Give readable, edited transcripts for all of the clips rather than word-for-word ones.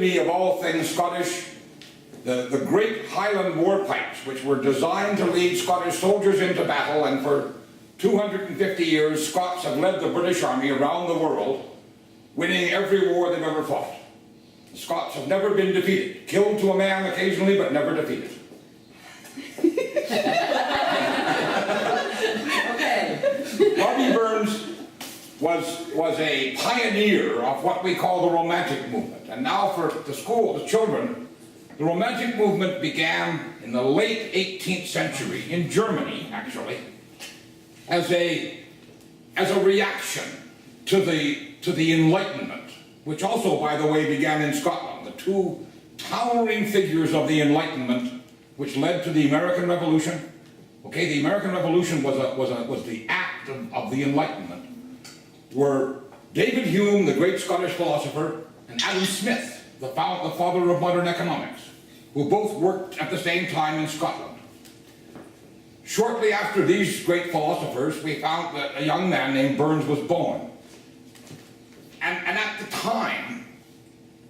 me, of all things Scottish, the great Highland war pipes, which were designed to lead Scottish soldiers into battle, and for 250 years Scots have led the British Army around the world, winning every war they've ever fought. The Scots have never been defeated, killed to a man occasionally, but never defeated. Robbie Burns was a pioneer of what we call the Romantic movement. And now for the school, the children, the Romantic movement began in the late 18th century, in Germany actually, as a reaction to the Enlightenment, which also, by the way, began in Scotland. The two towering figures of the Enlightenment, which led to the American Revolution. Okay, the American Revolution was the act of the Enlightenment, were David Hume, the great Scottish philosopher, and Adam Smith, the father of modern economics, who both worked at the same time in Scotland. Shortly after these great philosophers, we found that a young man named Burns was born. And at the time,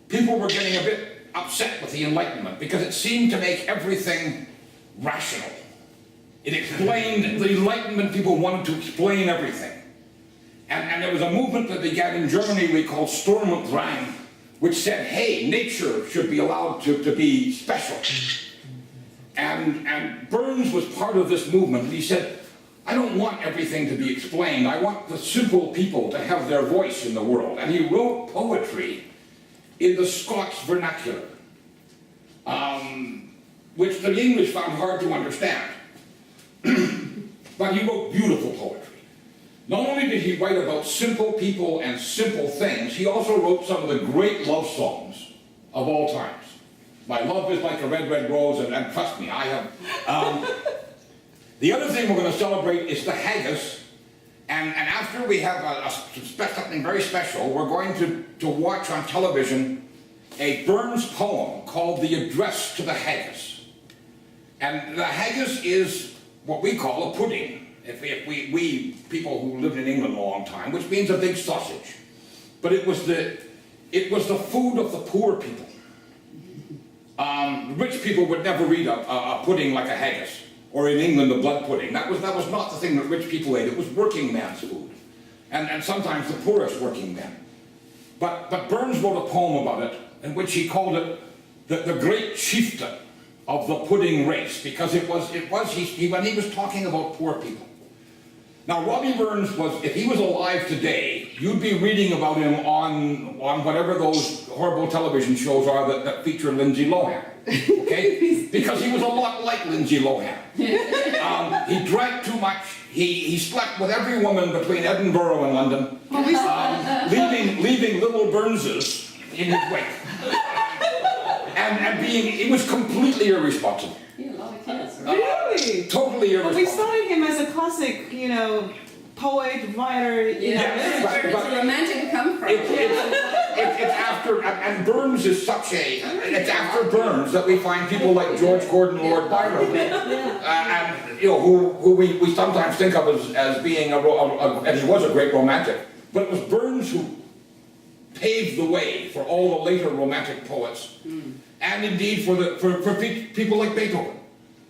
people were getting a bit upset with the Enlightenment because it seemed to make everything rational. It explained, the Enlightenment people wanted to explain everything. And there was a movement that began in Germany we called Sturm und Drang, which said, hey, nature should be allowed to be special. And Burns was part of this movement. He said, I don't want everything to be explained. I want the simple people to have their voice in the world. And he wrote poetry in the Scots vernacular, which the English found hard to understand. But he wrote beautiful poetry. Not only did he write about simple people and simple things, he also wrote some of the great love songs of all times. My love is like a red, red rose, and trust me, I have. The other thing we're going to celebrate is the haggis, and after we have something very special, we're going to watch on television a Burns poem called The Address to the Haggis. And the haggis is what we call a pudding. If we people who lived in England a long time, which means a big sausage. But it was the food of the poor people. Rich people would never eat a pudding like a haggis, or in England a blood pudding. That was not the thing that rich people ate. It was working man's food, and sometimes the poorest working men. But Burns wrote a poem about it, in which he called it the great chieftain of the pudding race, because when he was talking about poor people. Now, Robbie Burns if he was alive today, you'd be reading about him on whatever those horrible television shows are that feature Lindsay Lohan, okay? Because he was a lot like Lindsay Lohan. He drank too much. He slept with every woman between Edinburgh and London, leaving little Burnses in his wake. And he was completely irresponsible. Yeah, a lot of kids. Really? Totally irresponsible. Well, we saw him as a classic, poet, writer, Where does the romantic come from? It's after, and Burns is it's after Burns that we find people like George Gordon, Lord Byron, and who we sometimes think of as being as he was a great romantic, but it was Burns who paved the way for all the later romantic poets, and indeed for people like Beethoven.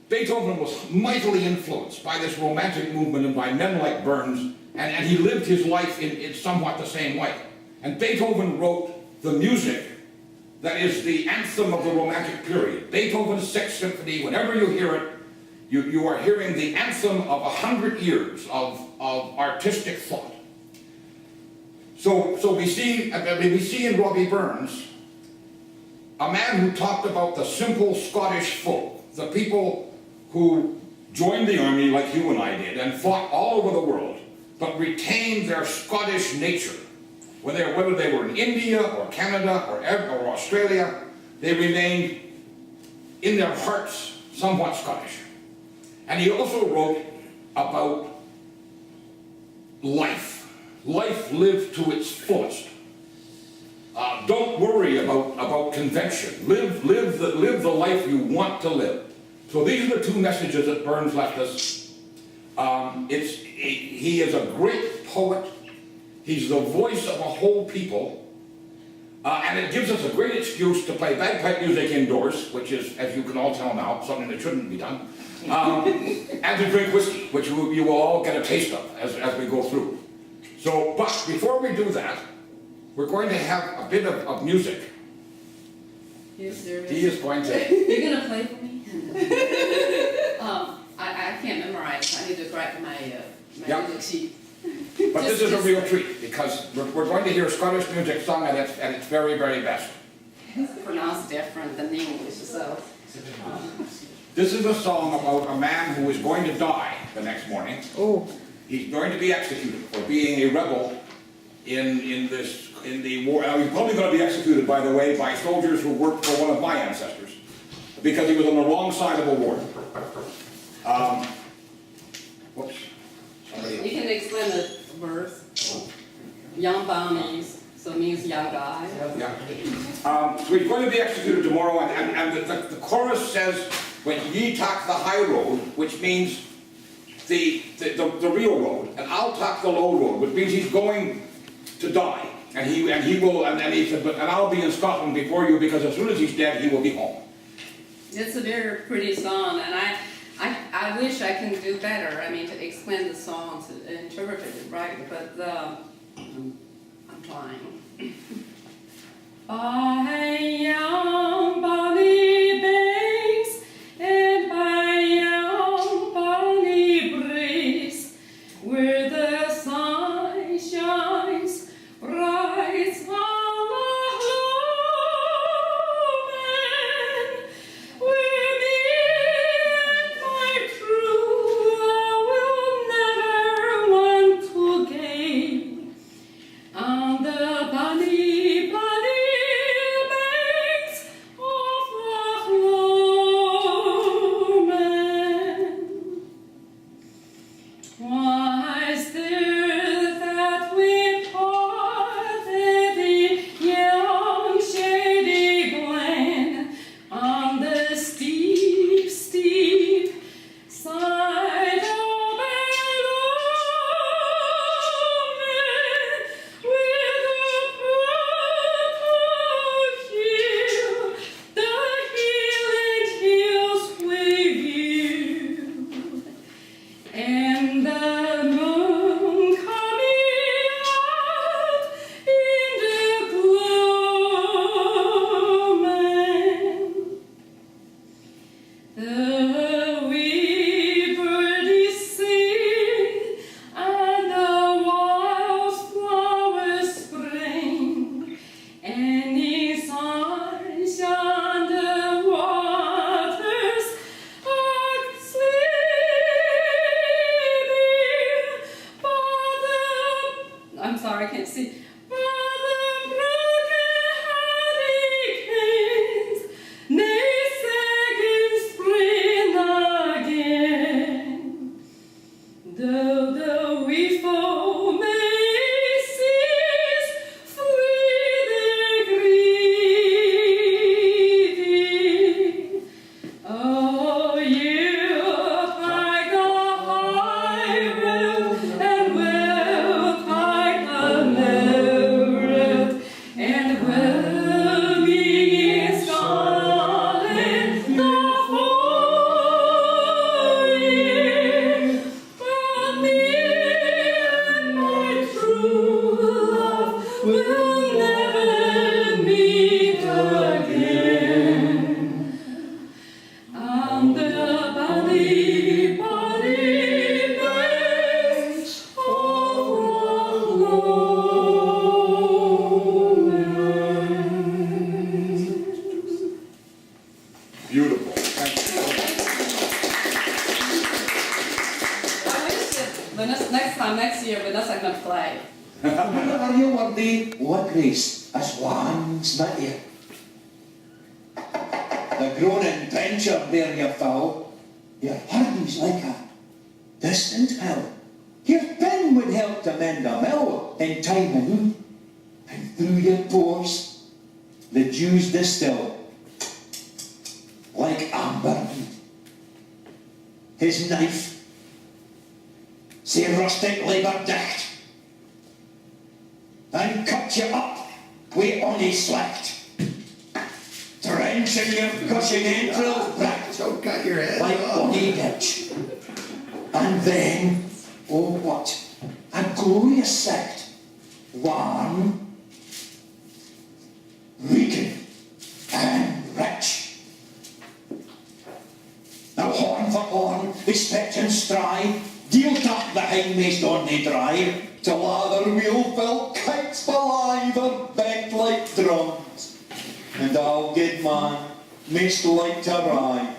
Beethoven was mightily influenced by this romantic movement and by men like Burns, and he lived his life in somewhat the same way. And Beethoven wrote the music that is the anthem of the Romantic period. Beethoven's Sixth Symphony, whenever you hear it, you are hearing the anthem of 100 years of artistic thought. So we see in Robbie Burns a man who talked about the simple Scottish folk, the people who joined the army like you and I did and fought all over the world, but retained their Scottish nature. Whether they were in India or Canada or Australia, they remained in their hearts somewhat Scottish. And he also wrote about life lived to its fullest. Don't worry about convention. Live the life you want to live. So these are the two messages that Burns left us. He is a great poet. He's the voice of a whole people. And it gives us a great excuse to play bagpipe music indoors, which is, as you can all tell now, something that shouldn't be done. And to drink whiskey, which you will all get a taste of as we go through. So, but before we do that, we're going to have a bit of music. Yes, there is. He is going to, You're gonna play for me? I can't memorize. I need to write my Yeah. music sheet. but this is a real treat, because we're going to hear Scottish music sung at its very, very best. Pronounced different than English, so. This is a song about a man who is going to die the next morning. Oh. He's going to be executed for being a rebel in the war. Now, he's probably going to be executed, by the way, by soldiers who worked for one of my ancestors, because he was on the wrong side of a war. Whoops. You can explain the verse. Young Bonnies, so it means young guy. Yeah. So he's going to be executed tomorrow, and the chorus says, "When ye talk the high road," which means the real road, and I'll talk the low road, which means he's going to die, and he said, "But I'll be in Scotland before you, because as soon as he's dead, he will be home." It's a very pretty song, and I wish I can do better. I mean, to explain the song, to interpret it right, but I'm trying. By young bonny banks and by young bonny breeze, where the sun shines bright on the home, where me and my true will never want to gain. On the bonny, bonny banks of Lochloman. Was there that we parted the young shady glen on the steep, steep side of Ellumen, with the purple hill, the healing hills we view, and the moon coming out in the gloaming. The wee birdies sing, and the wild flowers spring, and in sunshine the waters are sleeping. I'm sorry, I can't see. By the broken hurricanes, nay, second spring again. Though the wee foam may cease, free their grieving. Oh, you pike the high road, and will pike the low road, and will be in Scotland the whole year. But me and my true love will never meet again. On the bonny, bonny banks of Lochloman. Beautiful. Thank you. I wish that next year, Vanessa can play. Are you one day what race as one's not you? The groaning venture there you foul, your harden's like a distant hill. Your pen would help to mend a mill in time of need, and through your pores the dews distill like amber. His knife, say rustic labour dicht, and cut you up with bonny slacked. Drenching your gushing entrails bracked Don't cut your head like off. body ditch. And then, oh what, a glorious sight. Warm, reeking, and rich. Now horn for horn, respect and strive, dealt up the hindmost on the drive, till other wheel fell kites alive or begged like drums. And I'll get man, mist like to ride.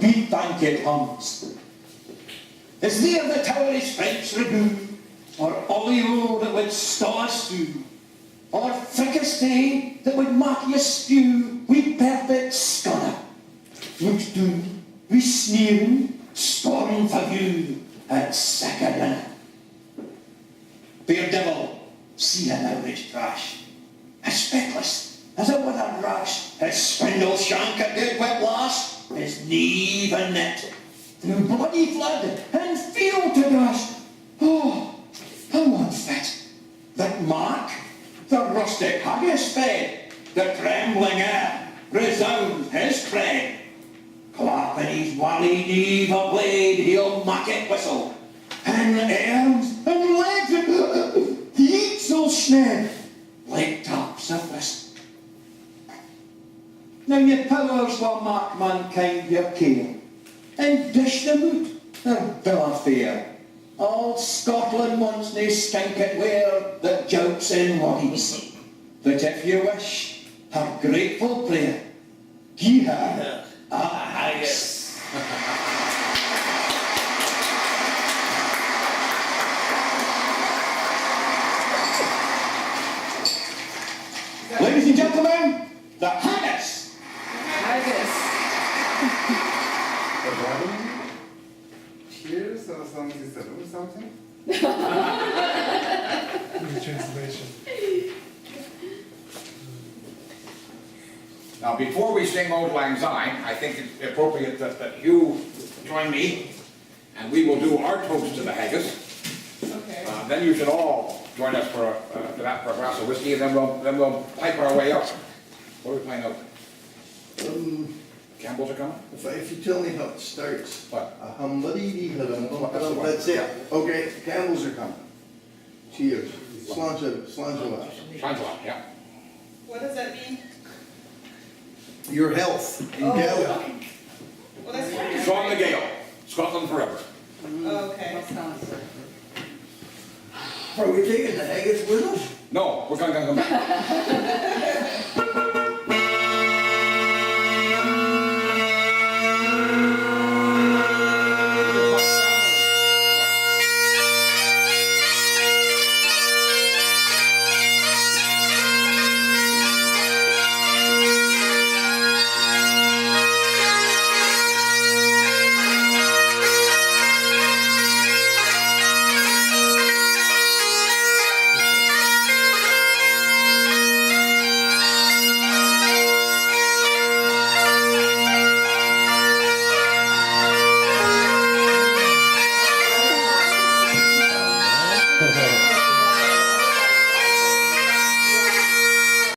Be thank it hums. Is there the Towery French ragout, or olio that would stow a stew, or fricassee that would make you spew wi' perfect scunner? Would do, wi' sneering, scorn for you, at sack o' dinner. Fair devil, see him out his trash, as speckless as a wither rash, his spindle shank a good whiplash, his knee a net, through bloody flood and field to dash. Oh, how unfit, that Mark, the rustic haggis fed, the trembling air, resound his tread. Clapping his wally knee a blade, he'll make it whistle, and arms and legs, the eats will snap like tops of whistle. Now your powers will mark mankind your care, and dish them out their bill of fare. All Scotland wants nae skinket ware that jouts in waddies. But if you wish her grateful prayer, gie her a haggis. Ladies and gentlemen, the haggis. Haggis. Cheers or something, is that or something? Translation. Now, before we sing Auld Lang Syne, I think it's appropriate that you join me, and we will do our toast to the haggis. Okay. Then you should all join us for that for a glass of whiskey, and then we'll pipe our way up. What are we playing out? Campbell's are coming? If you tell me how it starts. What? A hum-ba-dee-dee-hum, That's the one. that's it. Okay, Campbell's are coming. Cheers. Sláinte leis. Shines a lot, yeah. What does that mean? Your health in Oh. Gaelic. Well, that's fine. Sean the Gale, Scotland forever. Oh, okay. That sounds good. Are we taking the haggis with us? No, we're gonna come back.